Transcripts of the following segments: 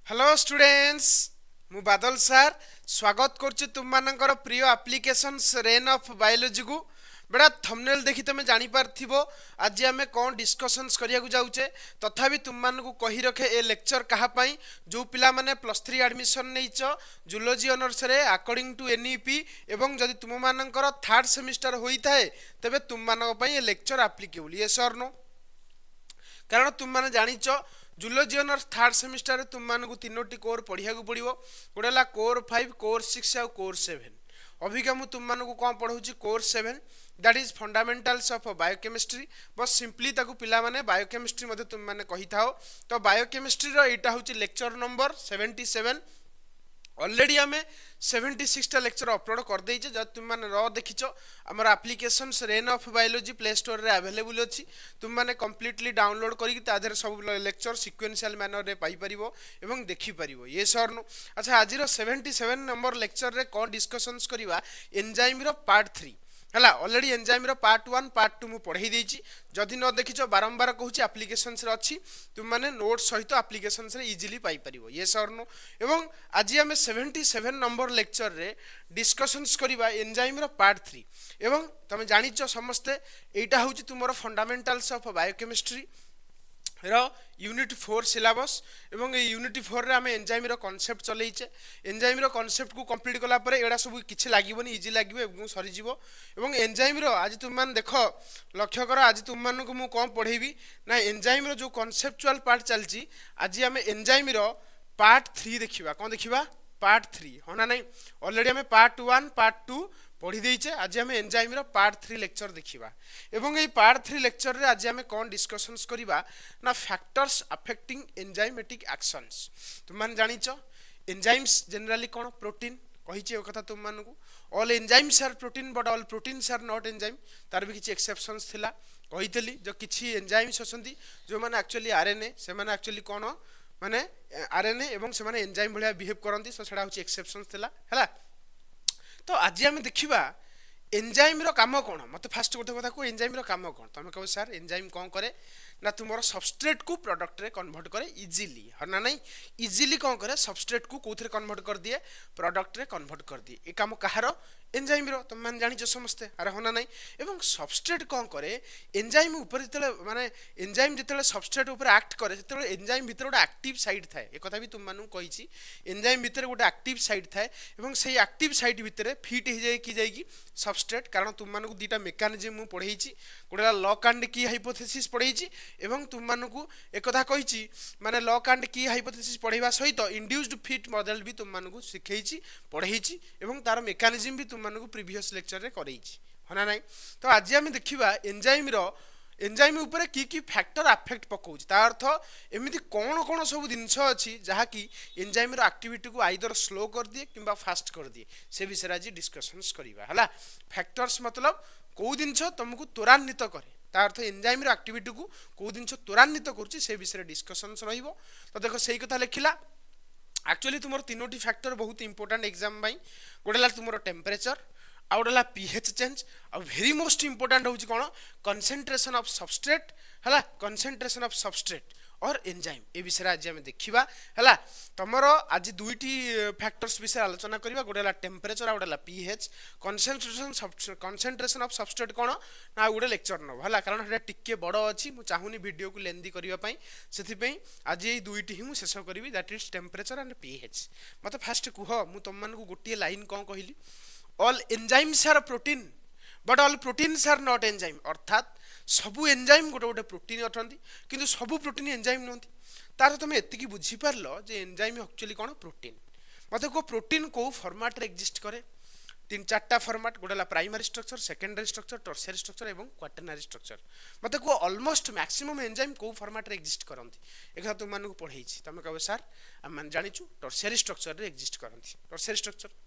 Hello students मु बादल sir स्वागत करछि तुम मानकर प्रिय एप्लिकेशंस रेन ऑफ बायोलॉजी को बेटा थंबनेल देखि तमे जानि पारथिबो आज आमे कोन डिस्कशंस करिया को जाउचे तथापि तुम मानकु कहि रखे ए लेक्चर कहा पई जो पिला माने +3 एडमिशन नेइछ जूलॉजी ऑनर्स रे अकॉर्डिंग टू एनईपी एवं जदि तुम मानकर थर्ड सेमिस्टर होई थाए तबे तुम मानक पई ए लेक्चर एप्लीकेबल यस और नो कारण तुम माने जानिच जूलॉजी ऑनर्स थर्ड सेमिस्टर तुम मानकु तीनोटी कोर पढ़िया को पड़िबो गोटे ला कोर 5 कोर 6 आ कोर 7 अभिका मु तुम मानकु कोन पढौछि core 7 that is fundamentals of biochemistry बस सिंपली ताकु पिला माने बायोकेमिस्ट्री मध्ये तुम माने कहि थाओ तो बायोकेमिस्ट्री रो एटा होछि लेक्चर नंबर 77 ऑलरेडी आमे 76 टा लेक्चर अपलोड कर देइछे जब तुम माने र देखिछो हमर applications rain of biology play store रे अवेलेबल अछि तुम माने कंप्लीटली डाउनलोड करी तादेर सब लेक्चर सीक्वेंशियल मैनर रे पाई परिबो एवं देखि परिबो ये सर नो अच्छा आज रो 77 नंबर लेक्चर रे कोन डिस्कशंस करिवा एंजाइम रो पार्ट 3 हला ऑलरेडी एंजाइम रो पार्ट 1 पार्ट 2 मु पढ़ाई देइछि जदि न देखिछो बारंबार कहूछि एप्लीकेशंस रे अछि तुम माने नोट सहित एप्लीकेशंस रे इजीली पाई परिबो ये सर नो एवं आज हमें 77 नंबर लेक्चर रे डिस्कशंस करिवा एंजाइम रो पार्ट 3 एवं तमे जानिछो समस्ते एटा होछि तुमरो फंडामेंटल्स ऑफ बायोकेमिस्ट्री रो यूनिट 4 सिलेबस एवं ए यूनिट 4 रे हमें एंजाइम रो कांसेप्ट चलेइचे एंजाइम रो कांसेप्ट को कंप्लीट कला परे एडा सब किछि लागिबोनी इजी लागिबो एवं सरी जीवो एवं एंजाइम रो आज तुम मान देखो लक्ष्य करो आज तुम मान को मु कोन पढेबी ना एंजाइम रो जो कांसेप्चुअल पार्ट चलची आज हमें एंजाइम रो पार्ट 3 देखिबा कोन देखिबा पार्ट 3 होना नहीं ऑलरेडी हमें पार्ट 1 पार्ट 2 पढ़ी देइचे आज हमें एंजाइम रो पार्ट 3 लेक्चर देखिबा एवं ए पार्ट 3 लेक्चर रे आज हमें कोन डिस्कशंस करिबा ना फैक्टर्स अफेक्टिंग एंजाइमेटिक एक्शंस तुम मान जानिचो एंजाइम्स जनरली कोन प्रोटीन कहिचे ओ कथा तुम मानकु all enzymes are protein but all proteins are not enzyme तार भी किछि एक्सेप्शंस थिला कहितली जो किछि एंजाइम्स असंती जो माने एक्चुअली आरएनए से माने एक्चुअली कोन माने आरएनए एवं से माने एंजाइम भलिया बिहेव करंती सो सेडा होछि एक्सेप्शंस थिला हला तो आज आम देखा एंजाइम रो काम कौन मत फास्ट गोटे कथा को एंजाइम रो काम कौन तुम कहो सर एंजाइम कौन करे ना तुम सबस्ट्रेट को प्रोडक्ट रे कन्वर्ट करे इजीली है ना नहीं इजीली कौन करे सबस्ट्रेट को कौन कन्वर्ट कर दिए प्रोडक्ट रे कन्वर्ट कर दिए ये काम कहार एंजाइम रो तुम मान जानिछ समस्ते अरे होना नहीं एवं सबस्ट्रेट कौन करे एंजाइम ऊपर जतले माने एंजाइम जतले सबस्ट्रेट ऊपर एक्ट करे जतले एंजाइम भीतर गोटे एक्टिव साइट थाए ए कथा भी तुम मानु कहिछि एंजाइम भीतर गोटे एक्टिव साइट थाए एवं सेही एक्टिव साइट भीतर फिट हो जाए कि जाएगी सबस्ट्रेट कारण तुम मानकु दीटा मेकानिज्म मु पढ़ेइछि गोटे लॉक एंड की हाइपोथेसिस पढ़ेइछि एवं तुम मानकु एक कथा कहिछि माने लॉक एंड की हाइपोथेसिस पढ़ेबा सहित इंड्यूस्ड फिट मॉडल भी तुम मानकु सिखेइछि पढ़ेइछि एवं तार मेकानिज्म भी तुम मानकु प्रीवियस लेक्चर रे करेइछि हना नाही तो आज हम देखिबा एंजाइम रो एंजाइम ऊपर की फैक्टर अफेक्ट पकाउछि ता अर्थ एमिति कोन कोन सब जिंस अछि जहा कि एंजाइम रो एक्टिविटी को आइदर स्लो कर दिए किंबा फास्ट कर दिए से विषय आज डिस्कशंस करिबा हला फैक्टर्स मतलब को जिंस तुमको त्वरान्वित करे ता अर्थ एंजाइम रो एक्टिविटी को जिंस त्वरान्वित करछि से विषय डिस्कशंस रहिबो तो देखो सही कथा लिखिला एक्चुअली तुमर तीनोटी फैक्टर बहुत इंपोर्टेंट एग्जाम बाई गोटेला तुमर टेम्परेचर आउडला पीएच चेंज आ वेरी मोस्ट इंपोर्टेंट होची कोन कंसंट्रेशन ऑफ सबस्ट्रेट हला कंसंट्रेशन ऑफ सबस्ट्रेट और एंजाइम ए विषय आज हम देखिबा हला तमरो आज दुईटी फैक्टर्स विषय आलोचना करिबा गोटेला टेम्परेचर आउडला पीएच कंसंट्रेशन ऑफ सबस्ट्रेट कोन ना गोटे लेक्चर न हला कारण हेटा टिके बड़ अछि मु चाहुनी वीडियो को लेंदी करिबा पई सेथि पई आज ए दुईटी ही मु शेष करिवि that is temperature and pH मते फास्ट कुह मु तम मन को गोटिए लाइन कोन कहिली all enzymes are protein but all proteins are not enzyme अर्थात सबु एंजाइम गोटे गोटे प्रोटीन अटंती किंतु सबु प्रोटीन एंजाइम नहंती तार तुम एतिकी बुझी पारलो जे एंजाइम एक्चुअली कोन प्रोटीन मते को प्रोटीन को फॉर्मेट रे एग्जिस्ट करे तीन चारटा फॉर्मेट गोटेला primary structure secondary structure tertiary structure एवं क्वाटरनरी स्ट्रक्चर मते को ऑलमोस्ट मैक्सिमम एंजाइम को फॉर्मेट रे एग्जिस्ट करंती एकथा तुम मानकु पढेइछि तमे कहबो सर हम मान जानिछु टर्शियरी स्ट्रक्चर रे एग्जिस्ट करंती टर्शियरी स्ट्रक्चर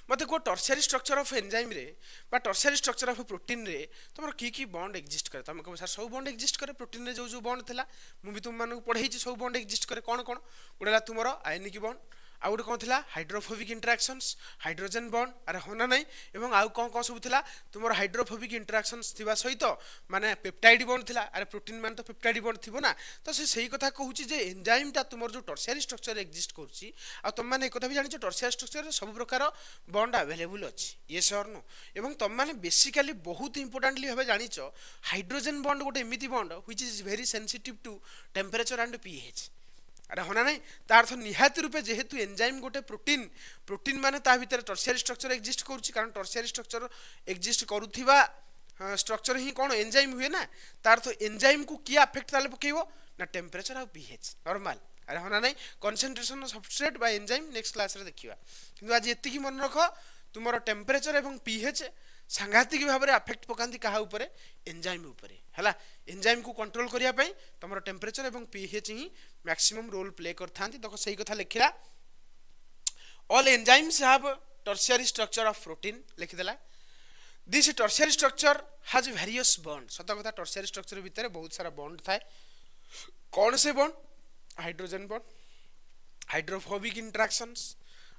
मत को टर्शियरी स्ट्रक्चर ऑफ एंजाइम रे बा टर्शियरी स्ट्रक्चर ऑफ प्रोटीन रे तुमर की बॉन्ड एग्जिस्ट करे तुम कहो सर सब बॉन्ड एग्जिस्ट करे प्रोटीन रे जो बॉन्ड थिला मु भी तुम मानकु पढेइछि सब बॉन्ड एग्जिस्ट करे कोन कोन गोडेला तुमरो आयनिक बॉन्ड आउ गोटे कौन थिला हाइड्रोफोबिक इंटरेक्शंस हाइड्रोजन बॉन्ड अरे होना नहीं एवं आउ कौन कौन सब थिला तुमर हाइड्रोफोबिक इंटरेक्शंस थिबा सहित माने पेप्टाइड बॉन्ड थिला अरे प्रोटीन मान तो पेप्टाइड बॉन्ड थिबो ना तो से सही कथा कहूची जे एंजाइम टा तुमर जो टर्शियरी स्ट्रक्चर एग्जिस्ट करची आ तुम माने एक कथा भी जानिछ टर्शियरी स्ट्रक्चर रे सब प्रकार बॉन्ड अवेलेबल अछि यस और नो एवं तुम माने बेसिकली बहुत इंपोर्टेंटली हबे जानिछ हाइड्रोजन बॉन्ड गोटे एमिति bond which is very sensitive to temperature and pH अरे होना नहीं तार अर्थ निहाती रूपे जेहेतु एंजाइम गोटे प्रोटीन प्रोटीन माने ता भीतर टर्शियरी स्ट्रक्चर एग्जिस्ट करूची कारण टर्शियरी स्ट्रक्चर एग्जिस्ट करूथिबा स्ट्रक्चर ही कौन एंजाइम हुए ना तार अर्थ एंजाइम को किया अफेक्ट ताले पकेइबो ना टेंपरेचर आ पीएच नॉर्मल अरे होना नहीं concentration of substrate bye enzyme next class रे देखिबा किंतु आज एति की मन रख तुमरो टेंपरेचर एवं पीएच सांघातिक भाव में अफेक्ट पकांती कहा उपरे एंजाइम उपरे हला एंजाइम को कंट्रोल करिया पई तमरो टेंपरेचर एवं पीएच ही मैक्सिमम रोल प्ले करथांती देखो सही कथा लिखिला all enzymes have tertiary structure of protein लिखि देला this tertiary structure has various bond सत कथा टर्शियरी स्ट्रक्चर भीतर बहुत सारा बॉन्ड थाए कौन से bond hydrogen bond hydrophobic interactions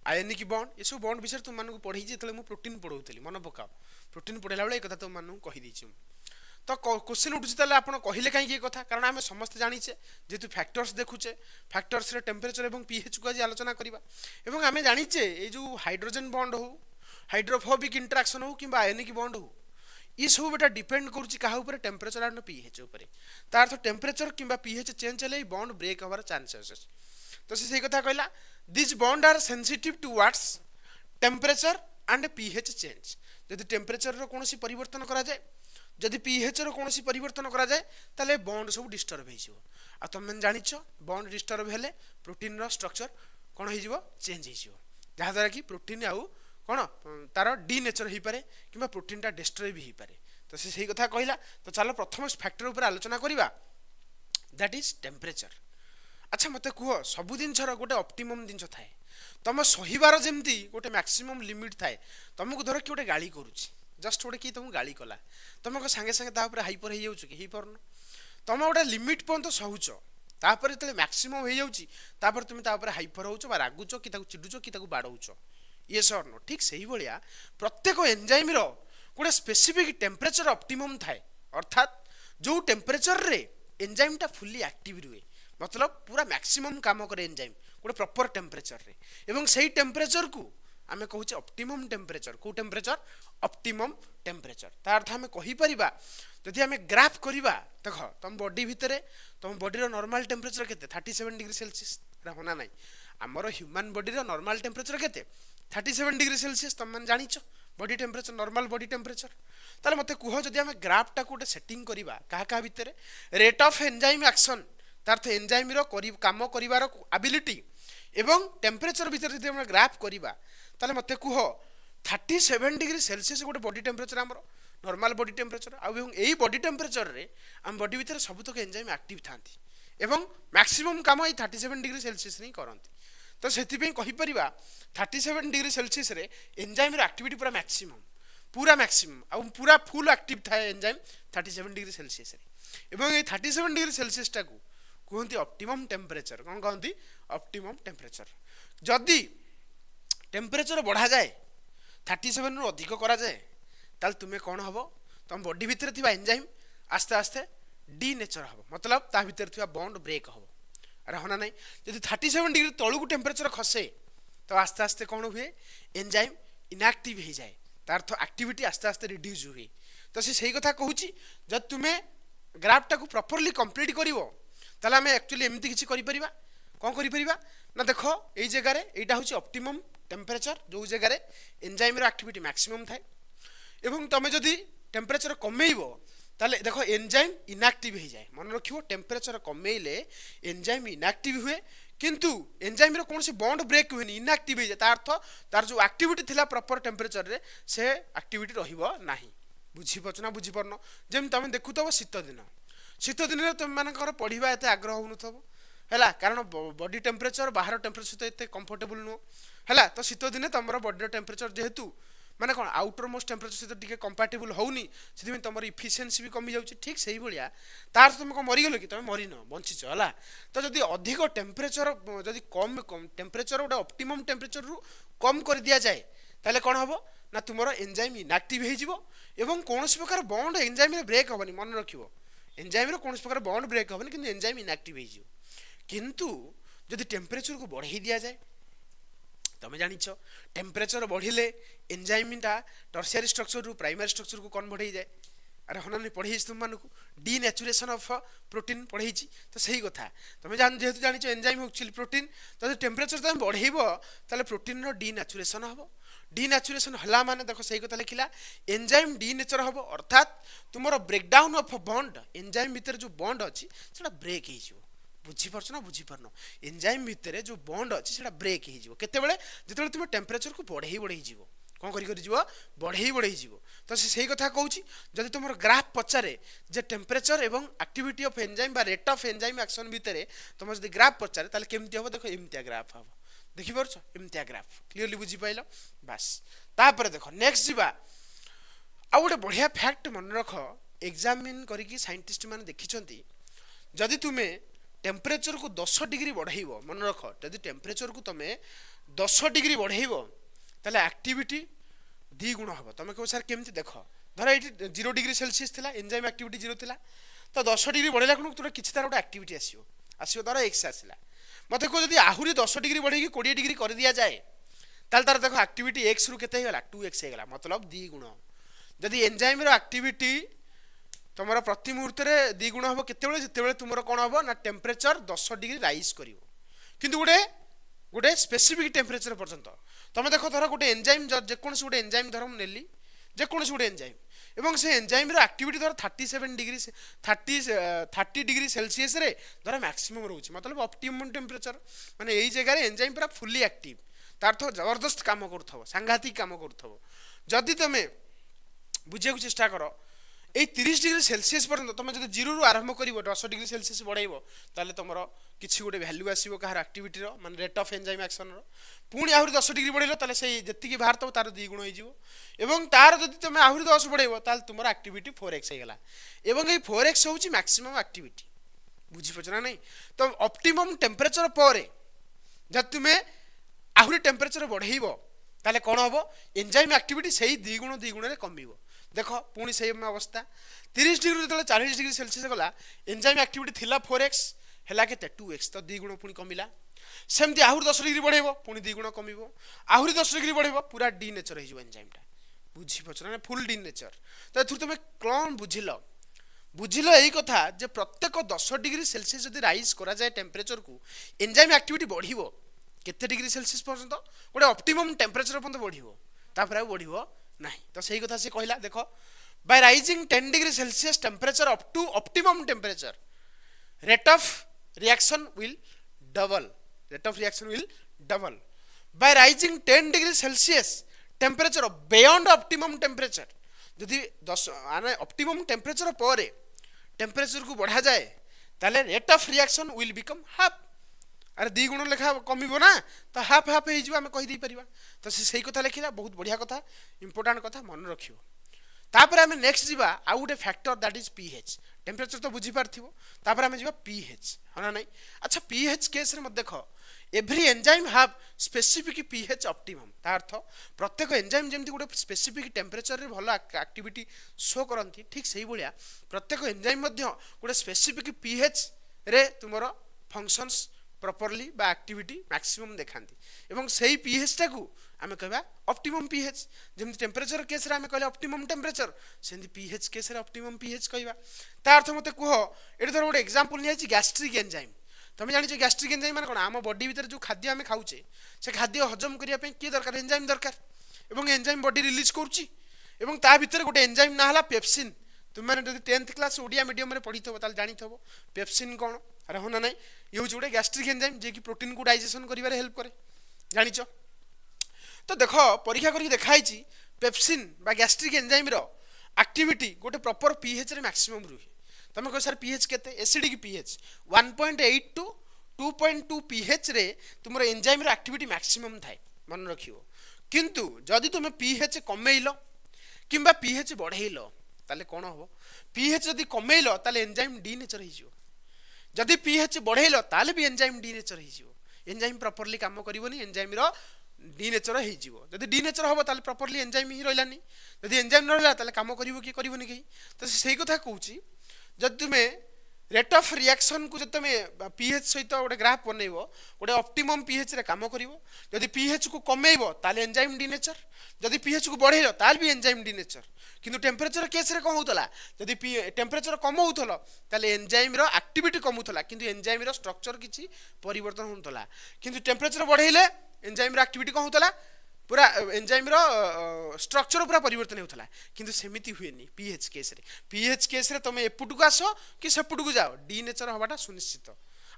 ionic bond ये सब बॉन्ड विषय तुम मानक पढ़ी जेतले मु प्रोटीन पढ़ौतली मन पकाओ प्रोटीन पढ़ेला बेले कथा तुम मानक कहि दैछि तो क्वेश्चन उठुछि ताले आपण कहिले काई के कथा कारण आमे समस्त जानिछे जेतु फैक्टर्स देखुछे फैक्टर्स रे टेंपरेचर एवं पीएच को आज आलोचना करिबा एवं आमे जानिछे ए जो हाइड्रोजन बॉन्ड हो हाइड्रोफोबिक इंटरेक्शन हो किबा आयनिक बॉन्ड हो ये सब बेटा डिपेंड करूछि कहा ऊपर टेंपरेचर एंड पीएच ऊपर तार अर्थ टेंपरेचर किबा पीएच चेंज हेले बॉन्ड ब्रेक होवार चांसेस तो से सही कथा कहला this bond are sensitive towards temperature and pH change यदि टेंपरेचर रो कोनोसी परिवर्तन करा जाए यदि पीएच रो कोनोसी परिवर्तन करा जाए ताले बॉन्ड सब डिस्टर्ब हे जिवो आ तुम मन जानिछो बॉन्ड डिस्टर्ब हेले प्रोटीन रो स्ट्रक्चर कोन हे जिवो चेंज हे जिवो जहा द्वारा कि प्रोटीन आउ कोन तार डी नेचर हे पारे किबा प्रोटीन टा डिस्ट्रॉय भी हे पारे तो से सही कथा कहला तो चलो प्रथम फैक्टर ऊपर आलोचना करिबा दैट इज टेंपरेचर अच्छा मत कह सबु जिन गोटे ऑप्टिमम जिन थाए तुम सहीबार जमती गोटे मैक्सिमम लिमिट थाए तुमको धर कि गोटे गाड़ी करुच्ची जस्ट गोटे किए तुमको गाड़ी कला तुम सांगे सांगे हाइपर हो जाऊँ कि पारन तुम गोटे लिमिट पर्यंत सहुच तापर जो मैक्सिमम हो जाऊँगी तुम हाइपर हो रागुच कि चिडुच कि बाड़ौच ये सर नो ठीक से ही भाया प्रत्येक एंजाइम गोटे स्पेसिफिक टेम्परेचर ऑप्टिमम थाए अर्थात जो टेम्परेचर रे एंजाइम टा फुल्ली एक्टिव रुए मतलब पूरा मैक्सिमम काम करे एंजाइम गोटे प्रॉपर टेम्परेचर रे एवं सही टेम्परेचर को आमे कहूचे ऑप्टिमम टेम्परेचर को टेम्परेचर ऑप्टिमम टेम्परेचर तार अर्थ आमे कहि परिबा जदि आमे ग्राफ करिबा देखो तुम बॉडी भितरे तुम बॉडी रो नॉर्मल टेम्परेचर केते 37 डिग्री सेल्सियस रा होना नाही हमरो ह्यूमन बॉडी रो नॉर्मल टेम्परेचर केते 37 डिग्री सेल्सियस तुम मन जानिचो body temperature normal body temperature ताले मते कुहो जदि आमे ग्राफ टा कोटे सेटिंग करिबा काहा काहा भितरे रेट ऑफ एंजाइम एक्शन तार्थ एंजाइम रो काम करिवार एबिलिटी एवं टेम्परेचर भितर जदि हम ग्राफ करिबा ताले मते कुह 37 डिग्री सेल्सियस गोटे बॉडी टेम्परेचर हमरो नॉर्मल बॉडी टेम्परेचर आ एवं एई बॉडी टेम्परेचर रे हम बॉडी भितर सबतक एंजाइम एक्टिव थांती एवं मैक्सिमम काम एई 37 डिग्री सेल्सियस रे करंती तो सेति पे कहि परिबा 37 डिग्री सेल्सियस रे एंजाइम रो एक्टिविटी पूरा मैक्सिमम आ पूरा फुल एक्टिव थाए एंजाइम 37 डिग्री सेल्सियस रे एवं एई 37 डिग्री सेल्सियस टा को कहते ऑप्टिमम टेम्परेचर कौन कहती ऑप्टिमम टेम्परेचर जदि टेम्परेचर बढ़ा जाए 37 रु अधिक करा जाए ताल तुम्हें कौन हम तुम बॉडी भितर थिबा एंजाइम आस्ते आस्ते डी नेचर हम मतलब ता भितर थिबा बॉन्ड ब्रेक हम अरे होना नहीं जदि 37 डिग्री तलू टेम्परेचर खसे तो आस्ते आस्ते कौन हुए एंजाइम इनएक्टिव हो जाए तार अर्थ एक्टिविटी आस्ते आस्ते रिड्यूस हुए तो सही कथा कहूची जब तुम्हें ग्राफटा को प्रॉपर्ली कंप्लीट करिवो ताले आमे एक्चुअली एमती किछि करि परिबा कोन करि परिबा ना देखो एई जगह रे एटा होछि ऑप्टिमम टेम्परेचर जो जगह रे एंजाइम रो एक्टिविटी मैक्सिमम थाए एवं तमे जदि टेम्परेचर कमेइबो ताले देखो एंजाइम इनएक्टिव हो जाए मन रखियो टेम्परेचर कमेइले एंजाइम इनएक्टिव हुए किंतु एंजाइम रो कोनसी बॉन्ड ब्रेक हुएनी इनएक्टिव हो जाए तार अर्थ तार जो एक्टिविटी थिला प्रॉपर टेम्परेचर रे से एक्टिविटी रहिबो नाही बुझी पचना बुझी परनो जेम तमे देखुतबो शीत दिन में तुम मानकर पढ़ा एत आग्रह हो है कारण बॉडी टेम्परेचर बाहर टेम्परेचर तो एत कंफर्टेबल नुह है तो शीत दिन तुम बॉडी टेम्परेचर जेहेतु माने कौन आउटर मोस्ट टेम्परेचर सहित टिके कंपैटिबल होउनी से तुम इफिशिएंसी भी कमी जाउची ठीक सही भलिया तार तुम को मरी गेलो कि तुम मरी न बंचिछ हला तो जदी अधिक टेम्परेचर जदी कम कम टेम्परेचर गोटे ऑप्टिमम टेम्परेचर रु कम कर दिया जाए ताले कोन हबो ना तुमरो एंजाइम इनएक्टिव हे जिवो एवं कोनोस प्रकार बॉन्ड एंजाइम रे ब्रेक हबनी मन रखिवो एंजाइम रे कोनोस प्रकार बॉन्ड ब्रेक हबनी किंतु एंजाइम इनएक्टिव हे जिवो किंतु जदी टेम्परेचर को बढ़ाई दिया जाए तुम जानिछ टेम्परेचर बढ़िले एंजाइमटा टर्शियरी स्ट्रक्चर रु प्राइमरी स्ट्रक्चर को कौन बढ़ाई जाए अरे हनानी पढ़ी तुम मानक डीनेचुरेशन ऑफ प्रोटीन पढ़ी तो सही कथा तुम जेहेतु जानिछ एंजाइम होउछि प्रोटीन तो टेम्परेचर तुम बढ़ाइबो ताले प्रोटीन रो डीनेचुरेशन हबो डीनेचुरेशन हला माने देखो सही कथा लिखिला एंजाइम डीनेचर हबो अर्थात तुमरो ब्रेकडाउन ऑफ बॉन्ड एंजाइम भीतर जो बॉन्ड अछि सेटा ब्रेक हे जिवो बुझी पारछ ना बुझी पारनो एंजाइम भीतर जो बॉन्ड अछि सेटा ब्रेक हे जिवो केतेबेले जेतेबेले तुम टेम्परेचर को बढ़ाई जिवो कौन करी करी जीवो बढ़ाई जीवो तो सही कथा कहूची जदि तुम ग्राफ पचारे जे टेम्परेचर एवं एक्टिविटी ऑफ एंजाइम बा रेट ऑफ एंजाइम एक्शन भितर तुम जदि ग्राफ पचारे ताले केमती हो देखो एमतिया ग्राफ हो देखि परछ एमतिया ग्राफ क्लियरली बुझी पाइलो बस तापर देखो नेक्स्ट जीवा आ गोटे बढ़िया फैक्ट मन रख एग्जामिन करिकी साइंटिस्ट माने देखिछंती जदि तुमे टेम्परेचर को 10 डिग्री बढ़ाइबो मन रख जदि टेम्परेचर को तुमे 10 डिग्री बढ़ाइबो ताले एक्टिविटी दी गुण हम तुम कह सर केमती देख धर ये 0 डिग्री सेल्सियस थिला एंजाइम एक्टिविटी 0 थिला तो 10 डिग्री बढ़ेला कोन तोर किछि तार गोटे एक्टिविटी आसीबो धर एक्स आसिला मते को जदी आहुरी 10 डिग्री बढ़ेकी 20 डिग्री कर दिया जाए ताल तार देखो एक्टिविटी एक्स रु केते हेगला 2x हेगला मतलब दी गुण जदी एंजाइम रो एक्टिविटी तुमरा प्रति मुहूर्त रे दी गुण हम केतेबेले जेतेबेले तुमरा कोन हबो ना टेम्परेचर 10 डिग्री राइज करिवो किंतु गोटे स्पेसिफिक टेम्परेचर पर्यंत तुम देख धर गोटे एंजाइम जेकोसी गोटे एंजाइम धर नेली जेकोसी गोटे एंजाइम एवं से एंजाइम रो एक्टिविटी धर 37 डिग्री 30 डिग्री सेल्सियस रे धर मैक्सिमम रहउछि मतलब ऑप्टिमम टेम्परेचर माने एई जगह रे एंजाइम पूरा फुल्ली एक्टिव तार तो जबरदस्त काम करथबो सांघातिक काम करथबो जदि तमे बुझिया को चेष्टा करो ए 30 डिग्री सेल्सियस पर्यंत तुम जब 0 रु आरंभ कर 10 डिग्री सेल्सियस बढ़ाइब ताले तुम किसी गोटे भैल्यू आसो कहार एक्टिविटी मान रेट ऑफ एंजाइम एक्शन पुणी आहरी 10 डिग्री बढ़ेल ताले से जी बाहर तब तार 2 गुण हो तार जब तुम आहरी 10 बढ़ेब ताले तुम एक्टिविटी 4x होगा एवं ये 4x हूँ मैक्सिमम एक्टिविटी बुझीपार ना नहीं तो ऑप्टिमम टेम्परेचर पर जब तुम्हें आहरी टेम्परेचर बढ़ेब ताले कौन हम एंजाइम एक्टिविटी से 2 गुण कमिब देख पुणी से अवस्था 30 डिग्री जो 40 डिग्री सेल्सियस गला एंजाइम एक्टिविटी थिला 4x हैला केते 2x तो 2 गुण पुणी कमिला सेमती आहुरी 10 डिग्री बढ़ेबो पुणी 2 गुण कमिबो आहुरी 10 डिग्री बढ़ेबो पूरा डी नेचर हो एंजाइमटा बुझी पछना फुल डी नेचर तो एथुर तुमे कोन बुझिलो एई कथा जे प्रत्येक 10 डिग्री सेल्सियस जदि राइज करा जाए टेम्परेचर को एंजाइम एक्टिविटी बढ़िबो केते डिग्री सेल्सियस पर्यंत गोटे ऑप्टिमम टेम्परेचर पर्यंत बढ़िबो तापर आ बढ़िबो नहीं तो सही कथा से कहला देखो by rising 10 degree Celsius temperature up to optimum temperature rate of reaction will double by rising 10 degree Celsius temperature beyond optimum temperature यदि 10 माने ऑप्टिमम टेम्परेचर पर टेम्परेचर को बढ़ा जाए ताले rate of reaction will become half अरे 2 गुण लेखा कमिबो ना तो हाफ हाफ हे जिवा हमें कहि दी परिबा तो सही कथा लिखिला बहुत बढ़िया कथा इंपोर्टेंट कथा मन रखियो तापर हमें नेक्स्ट जीवा आ गोटे factor that is pH temperature तो बुझी पारथिबो तापर हमें जीवा पीएच हना नहीं अच्छा पीएच केस रे मत देखो every enzyme have specific pH optimum ता अर्थ प्रत्येक एंजाइम जेमति गोटे स्पेसिफिक टेम्परेचर रे भलो एक्टिविटी शो करंती ठीक सही भलिया प्रत्येक एंजाइम मध्य गोटे स्पेसिफिक पीएच रे तुमरो फंक्शंस प्रॉपर्ली बा एक्टिविटी मैक्सिमम देखांती एवं सही पीएच टाकू आमे कहबा ऑप्टिमम पीएच जेमति टेम्परेचर केस रे आमे कहले ऑप्टिमम टेम्परेचर सेंदी पीएच केस रे ऑप्टिमम पीएच कहबा ता अर्थ मते कुहो एठी धर गोटे एग्जांपल निया छि गैस्ट्रिक एंजाइम तुम जानिछ गैस्ट्रिक एंजाइम माने कोन आम बॉडी भीतर जो खाद्य आमे खाउचे से खाद्य हजम करिया पे की दरकार एंजाइम दरकार एवं एंजाइम बॉडी रिलीज करूची एवं ता भीतर गोटे एंजाइम ना हला पेप्सिन तुम माने जदि 10th क्लास ओडिया मीडियम रे पढिथबो ताल जानिथबो पेप्सिन कोन अरे होना नहीं ये हूँ गोटे गैस्ट्रिक एंजाइम जे कि प्रोटीन को डाइजेशन करिवारे हेल्प करे जानिछ तो देखो परीक्षा करी देखाई पेप्सिन बा गैस्ट्रिक एंजाइम रो एक्टिविटी गोटे प्रॉपर पीएच रे मैक्सिमम रुहे तुम कह सर पीएच केते एसिडिक पीएच 1.8 टू 2.2 पीएच रे तुमरो एंजाइम रो एक्टिविटी मैक्सिमम थाए मन रखियो किंतु जदि तुम पीएच कमेइल किंबा पीएच बढ़ेइल ताले कोन हो पीएच जदि कमेइल ताले एंजाइम डीनेचर हो जिवो जदि पीएच बढ़ेइल ताले भी एंजाइम डीनेचर हो जिवो एंजाइम प्रॉपर्ली काम करिवोनी एंजाइम रो डीनेचर हो जिवो जदि डीनेचर होबो ताले प्रॉपर्ली एंजाइम ही रहलानी जदि एंजाइम न रहला ताले काम करिवो कि करिवोनी कि तो सेही कथा कहूची जदि तुमे रेट ऑफ रिएक्शन को जब तुम पीएच सहित गोटे ग्राफ बनइबो गोटे ऑप्टिमम पीएच रे काम करिवो जदि पीएच को कमेइबो ताले एंजाइम डीनेचर जदि पीएच को बढ़ेइलो ताले भी एंजाइम डीनेचर किंतु टेम्परेचर केस रे कम होतला जदि टेम्परेचर कम होतलो ताले एंजाइम रो एक्टिविटी कम होतला किंतु एंजाइम रो स्ट्रक्चर किछि परिवर्तन होतला किंतु टेम्परेचर बढ़ेइले एंजाइम रो एक्टिविटी कम होतला पूरा एंजाइम रो स्ट्रक्चर पूरा परिवर्तन होतला किंतु सेमिति हुएनी पीएच केस रे तुम एपुटू को आसो कि सेपुटू को जाओ डीनेचर हवाटा सुनिश्चित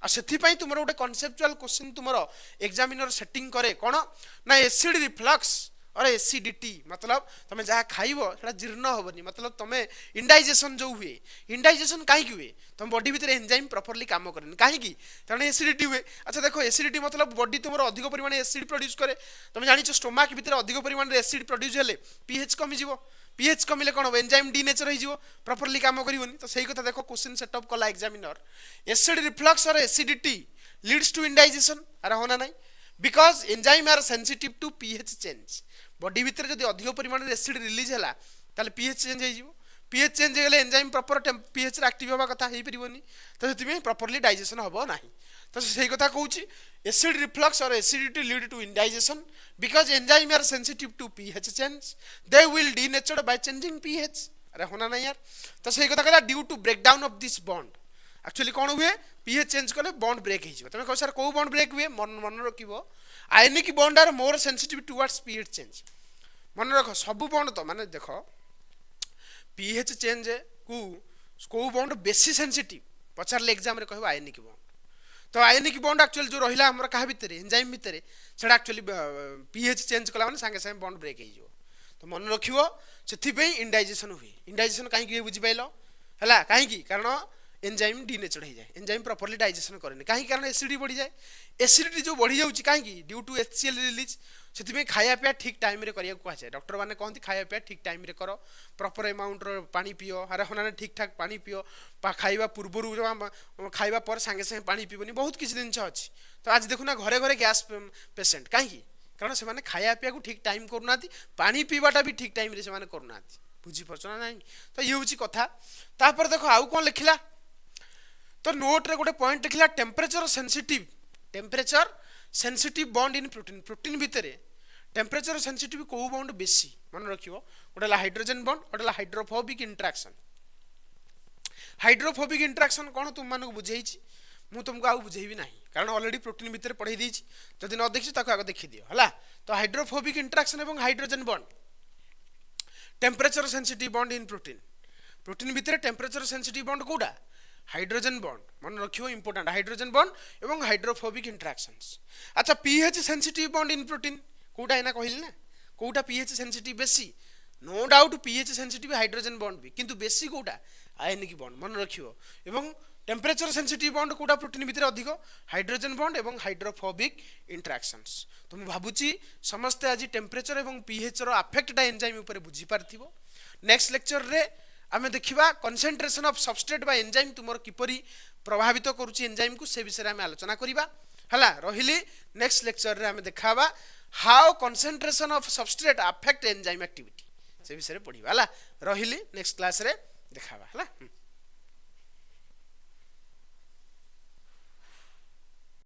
आ सेथि पई तुमरो गोटे कॉन्सेप्चुअल क्वेश्चन तुमरो एग्जामिनर सेटिंग करे कोन ना एसिड रिफ्लक्स और एसिडिटी मतलब तुम जहाँ खाइबो सेटा जीर्ण होबनी मतलब तुम इंडाइजेशन जो हुए इंडाइजेशन काहे हुए तुम बॉडी भीतर एंजाइम प्रॉपर्ली काम करनी काहे की कारण एसिडिटी हुए अच्छा देखो एसिडिटी मतलब बॉडी तुम अधिक परिमाण एसिड प्रोड्यूस करे तुम जानिछ स्टोमक भीतर अधिक परिमाण एसिड प्रोड्यूस हेले पीएच कमी जीवो पीएच कमिले कोन हो एंजाइम डीनेचर हो जीवो प्रॉपर्ली काम करिवोनी तो सही कथा देखो क्वेश्चन सेटअप कला एग्जामिनर एसिड रिफ्लक्स और एसिडिटी लीड्स टू इंडाइजेशन अरे होना नहीं because enzyme are sensitive to pH change body भीतर जदि अधिक परिमाण एसिड रिलीज हैला ताले पीएच चेंज हो जीवो पीएच चेंज हेले एंजाइम प्रॉपर पीएच रे एक्टिव होबा कथा हेई परिवोनी तो सेति प्रॉपर्ली डाइजेशन होबो नाही तो सही कथा कहूची एसिड रिफ्लक्स और acidity lead to indigestion because enzyme are sensitive to pH change they will denatured by changing pH अरे होना नहीं यार तो सही कथा कहला due to breakdown of this bond actually कौन हुए पीएच चेंज कले बॉन्ड ब्रेक हो तुम कह सर कौ बॉन्ड ब्रेक हुए मन रखिबो ionic bond are more sensitive towards pH change मन रख सब बॉन्ड तो माने देखो पीएच चेंज को बॉन्ड बेसी सेंसिटिव पचारले एग्जाम रे कहबो आयनिक बॉन्ड तो आयनिक बॉन्ड एक्चुअली जो रहिला हमर कहा भीतर एंजाइम भीतर सेटा एक्चुअली पीएच चेंज कला माने संगे संगे बॉन्ड ब्रेक हो तो मन रखिबो सेथि पे इंडाइजेशन हुए इंडाइजेशन काहे कि बुझि पाइलो हला काहे कि कारण एंजाइम डीनेचर हो जाए एंजाइम प्रॉपर्ली डाइजेशन करेनि कहीं कारण एसिडिटी बढ़ी जाए एसिडिटी जो बढ़ी जाउची कहीं ड्यू टू एचसीएल रिलीज से खाया पिया ठीक टाइम रे करिया कहुए डॉक्टर मैंने कहते खाया पिया ठीक टाइम रे कर प्रॉपर अमाउंट रो पानी पियो अरे होना ठीक ठाक पानी पियो खाइबा पूर्व खाइबा पर संगे संगे पानी पीबनी बहुत किसी जिन अच्छी तो आज देखुना घरे घरे गैस पेसेंट कहीं कारण से खाया पिया को ठीक टाइम करूना पानी पीवाटा भी ठीक टाइम रे से करूना बुझीपार ना ना तो ये हूँ कथा तापर देखो आउ कौन लिखला तो नोट रे गोटे पॉइंट लिखला temperature sensitive bond in protein protein भितर टेम्परेचर सेंसिटिव को बॉन्ड बेसी मन रखियो गोटे हाइड्रोजन बॉन्ड गोटे हाइड्रोफोबिक इंटरेक्शन कौन तुम मानक बुझेइछि मु तुमको आउ बुझेइबी नाही कारण ऑलरेडी प्रोटीन भितर पढ़ाई देछि जदि न देखि ताको आगे देखि दियो हला तो हाइड्रोफोबिक इंटरेक्शन एवं hydrogen bond temperature sensitive bond in protein भितर टेम्परेचर सेंसिटिव बॉन्ड कोडा हाइड्रोजन बॉन्ड मन रखियो इंपोर्टेंट हाइड्रोजन बॉन्ड एवं हाइड्रोफोबिक इंटरेक्शंस अच्छा pH sensitive bond in protein कोटा एना कहिल ना कोटा पीएच सेंसिटिव बेसी no doubt pH sensitive hydrogen bond भी किंतु बेसी कोटा आयनिक बॉन्ड मन रखियो एवं टेम्परेचर सेंसिटिव बॉन्ड कोटा प्रोटीन भितर अधिक हाइड्रोजन बॉन्ड एवं हाइड्रोफोबिक इंटरेक्शंस तो मु भाबुची समस्त आज टेम्परेचर एवं पीएच रो अफेक्टटा एंजाइम ऊपर बुझी पारथिबो नेक्स्ट लेक्चर रे आमे देखिबा कंसंट्रेशन ऑफ सबस्ट्रेट बा एंजाइम तुमर किपरि प्रभावित करूची एंजाइम को से विषय आमे आलोचना करिबा हला रहिली नेक्स्ट लेक्चर रे आमे देखाबा how concentration of substrate affect enzyme activity से विषय पढ़िबा हला रहिली नेक्स्ट क्लास रे देखाबा हला।